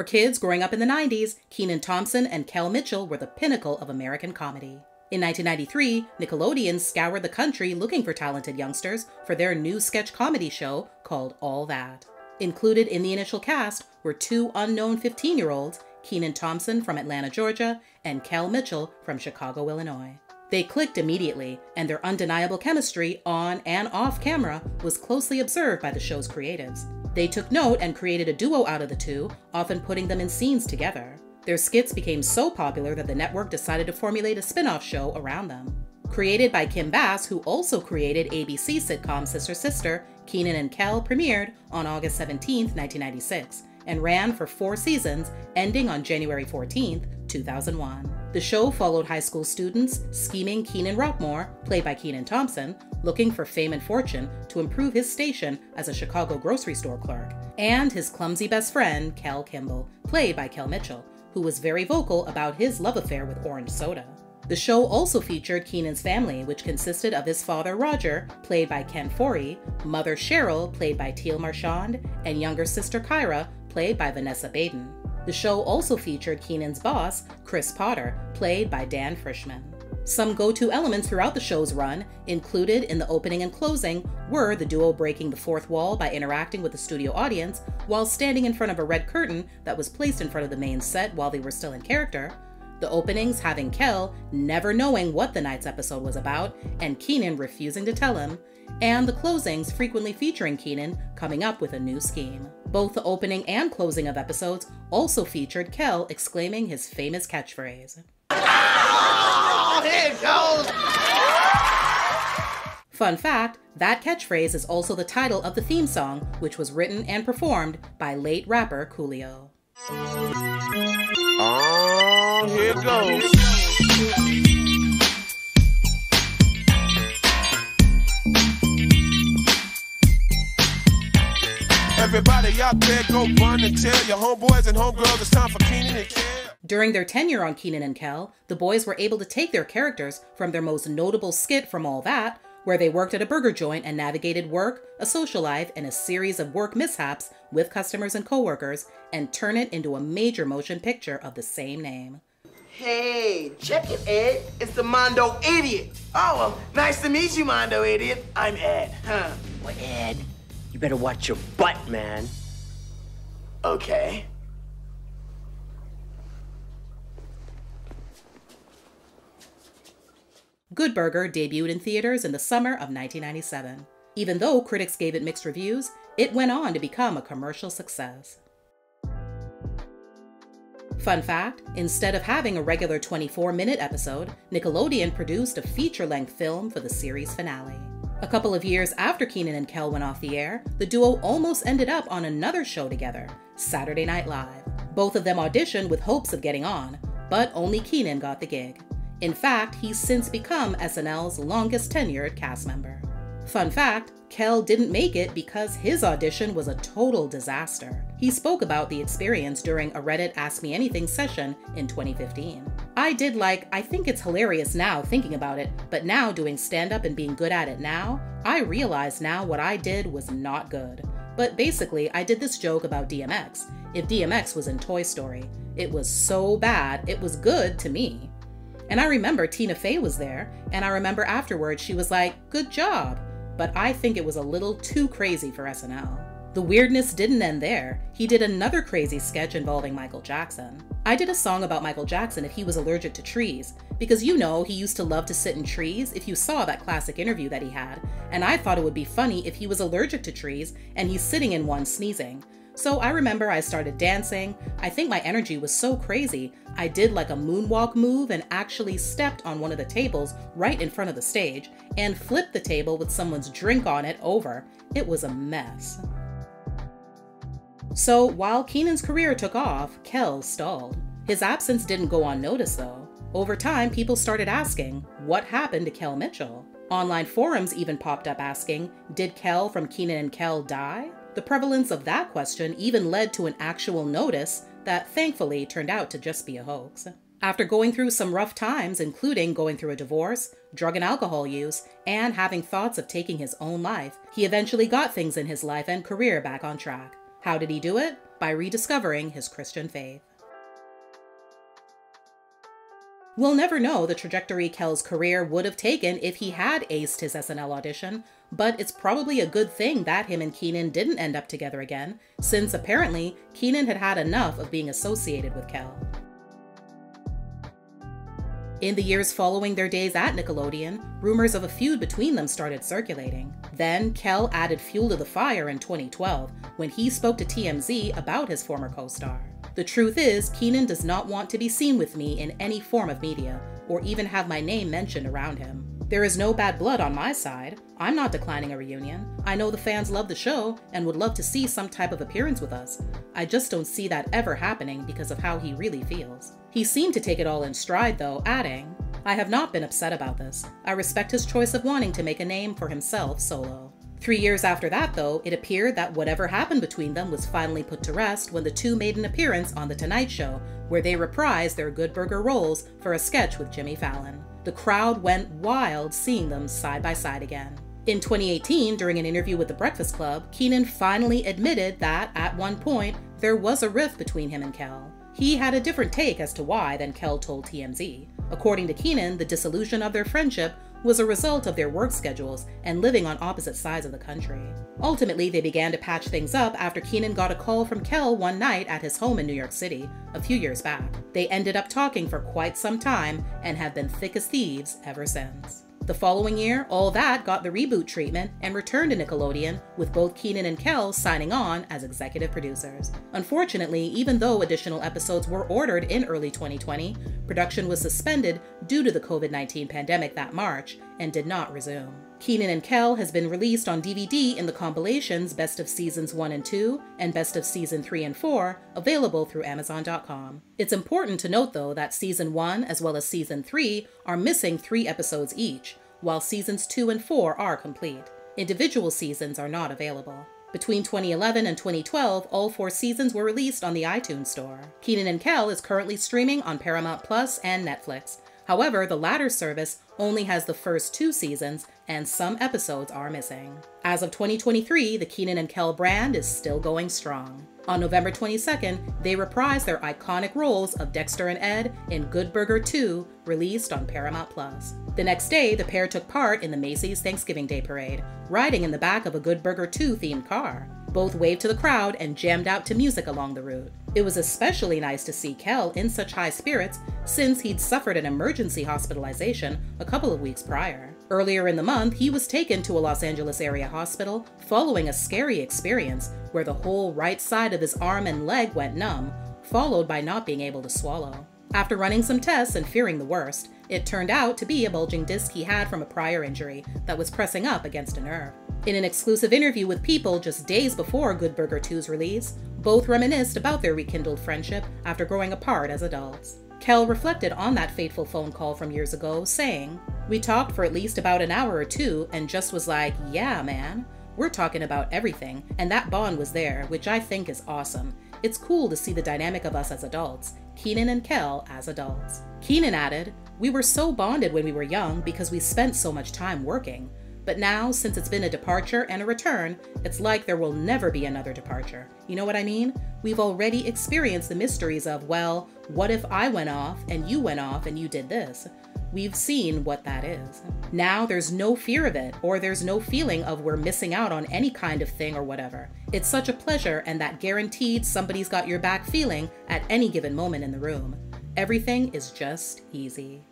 kids growing up in the 90s, Kenan Thompson and Kel Mitchell were the pinnacle of American comedy. In 1993, Nickelodeon scoured the country looking for talented youngsters for their new sketch comedy show called All That. Included in the initial cast were two unknown 15-year-olds, Kenan Thompson from Atlanta, Georgia, and Kel Mitchell from Chicago, Illinois. They clicked immediately, and their undeniable chemistry on and off camera was closely observed by the show's creatives. They took note and created a duo out of the two, often putting them in scenes together. Their skits became so popular that the network decided to formulate a spin-off show around them. Created by Kim Bass, who also created ABC sitcom Sister Sister, Kenan and Kel premiered on August 17, 1996, and ran for 4 seasons, ending on January 14, 2001. The show followed high school students scheming Kenan Rockmore, played by Kenan Thompson, looking for fame and fortune to improve his station as a Chicago grocery store clerk, and his clumsy best friend, Kel Kimball, played by Kel Mitchell, who was very vocal about his love affair with orange soda. The show also featured Kenan's family, which consisted of his father Roger, played by Ken Foree, mother Cheryl, played by Teal Marchand, and younger sister Kyra, played by Vanessa Baden. The show also featured Kenan's boss, Chris Potter, played by Dan Frischman. Some go-to elements throughout the show's run, included in the opening and closing, were the duo breaking the fourth wall by interacting with the studio audience while standing in front of a red curtain that was placed in front of the main set while they were still in character, the openings having Kel never knowing what the night's episode was about and Kenan refusing to tell him, and the closings frequently featuring Kenan coming up with a new scheme. Both the opening and closing of episodes also featured Kel exclaiming his famous catchphrase. Oh, here it goes! Fun fact, that catchphrase is also the title of the theme song, which was written and performed by late rapper Coolio. Oh, here it goes. Everybody out there go run and tell your homeboys and homegirls it's time for Kenan and Kel. During their tenure on Kenan and Kel, the boys were able to take their characters from their most notable skit from All That, where they worked at a burger joint and navigated work, a social life, and a series of work mishaps with customers and coworkers, and turn it into a major motion picture of the same name. Hey, check it, Ed. It's the Mondo Idiot. Oh, well, nice to meet you, Mondo Idiot. I'm Ed, huh? Well, Ed, you better watch your butt, man. Okay. Good Burger debuted in theaters in the summer of 1997. Even though critics gave it mixed reviews, it went on to become a commercial success. Fun fact, instead of having a regular 24-minute episode, Nickelodeon produced a feature-length film for the series finale. A couple of years after Kenan and Kel went off the air, the duo almost ended up on another show together, Saturday Night Live. Both of them auditioned with hopes of getting on, but only Kenan got the gig. In fact, he's since become SNL's longest tenured cast member. Fun fact, Kel didn't make it because his audition was a total disaster. He spoke about the experience during a Reddit Ask Me Anything session in 2015. I think it's hilarious now thinking about it, but now doing stand-up and being good at it now, I realize now what I did was not good. But basically, I did this joke about DMX. If DMX was in Toy Story, it was so bad, it was good to me. And I remember Tina Fey was there, and I remember afterwards she was like, good job. But I think it was a little too crazy for SNL. The weirdness didn't end there. He did another crazy sketch involving Michael Jackson. I did a song about Michael Jackson if he was allergic to trees, because you know he used to love to sit in trees if you saw that classic interview that he had, and I thought it would be funny if he was allergic to trees and he's sitting in one sneezing. So I remember I started dancing. I think my energy was so crazy, I did like a moonwalk move and actually stepped on one of the tables right in front of the stage and flipped the table with someone's drink on it over. It was a mess. So while Kenan's career took off, Kel stalled. His absence didn't go unnoticed though. Over time, people started asking, what happened to Kel Mitchell? Online forums even popped up asking, did Kel from Kenan and Kel die? The prevalence of that question even led to an actual notice that thankfully turned out to just be a hoax. After going through some rough times, including going through a divorce, drug and alcohol use, and having thoughts of taking his own life, he eventually got things in his life and career back on track. How did he do it? by rediscovering his Christian faith. We'll never know the trajectory Kel's career would have taken if he had aced his SNL audition, but it's probably a good thing that him and Kenan didn't end up together again, since apparently Kenan had had enough of being associated with Kel. In the years following their days at Nickelodeon, rumors of a feud between them started circulating. Then, Kel added fuel to the fire in 2012 when he spoke to TMZ about his former co-star. The truth is, Kenan does not want to be seen with me in any form of media, or even have my name mentioned around him. There is no bad blood on my side. I'm not declining a reunion. I know the fans love the show and would love to see some type of appearance with us. I just don't see that ever happening because of how he really feels. He seemed to take it all in stride though, adding, "I have not been upset about this. I respect his choice of wanting to make a name for himself solo." 3 years after that though, it appeared that whatever happened between them was finally put to rest when the two made an appearance on The Tonight Show, where they reprised their Good Burger roles for a sketch with Jimmy Fallon. The crowd went wild seeing them side by side again. In 2018, during an interview with The Breakfast Club, Kenan finally admitted that, at one point, there was a rift between him and Kel. He had a different take as to why than Kel told TMZ. According to Kenan, the dissolution of their friendship was a result of their work schedules and living on opposite sides of the country. Ultimately, they began to patch things up after Kenan got a call from Kel one night at his home in New York City a few years back. They ended up talking for quite some time and have been thick as thieves ever since. The following year, All That got the reboot treatment and returned to Nickelodeon, with both Kenan and Kel signing on as executive producers. Unfortunately, even though additional episodes were ordered in early 2020, production was suspended due to the COVID-19 pandemic that March and did not resume. Kenan and Kel has been released on DVD in the compilations Best of Seasons 1 and 2 and Best of Season 3 and 4, available through Amazon.com. It's important to note though that Season 1 as well as Season 3 are missing 3 episodes each, while Seasons 2 and 4 are complete. Individual seasons are not available. Between 2011 and 2012, all 4 seasons were released on the iTunes Store. Kenan and Kel is currently streaming on Paramount Plus and Netflix. However, the latter service only has the first 2 seasons, and some episodes are missing. As of 2023, the Kenan and Kel brand is still going strong. On November 22nd, they reprised their iconic roles of Dexter and Ed in Good Burger 2, released on Paramount Plus. The next day, the pair took part in the Macy's Thanksgiving Day Parade, riding in the back of a Good Burger 2 themed car. Both waved to the crowd and jammed out to music along the route. It was especially nice to see Kel in such high spirits since he'd suffered an emergency hospitalization a couple of weeks prior. Earlier in the month, he was taken to a Los Angeles area hospital following a scary experience where the whole right side of his arm and leg went numb, followed by not being able to swallow. After running some tests and fearing the worst, it turned out to be a bulging disc he had from a prior injury that was pressing up against a nerve. In an exclusive interview with People just days before Good Burger 2's release, both reminisced about their rekindled friendship after growing apart as adults. Kel reflected on that fateful phone call from years ago, saying, "We talked for at least about an hour or 2 and just was like, yeah, man, we're talking about everything, and that bond was there, which I think is awesome. It's cool to see the dynamic of us as adults, Kenan and Kel as adults." Kenan added, "We were so bonded when we were young because we spent so much time working. But now, since it's been a departure and a return, it's like there will never be another departure. You know what I mean? We've already experienced the mysteries of, well, what if I went off and you went off and you did this? We've seen what that is. Now there's no fear of it, or there's no feeling of we're missing out on any kind of thing or whatever. It's such a pleasure and that guaranteed somebody's got your back feeling at any given moment in the room. Everything is just easy."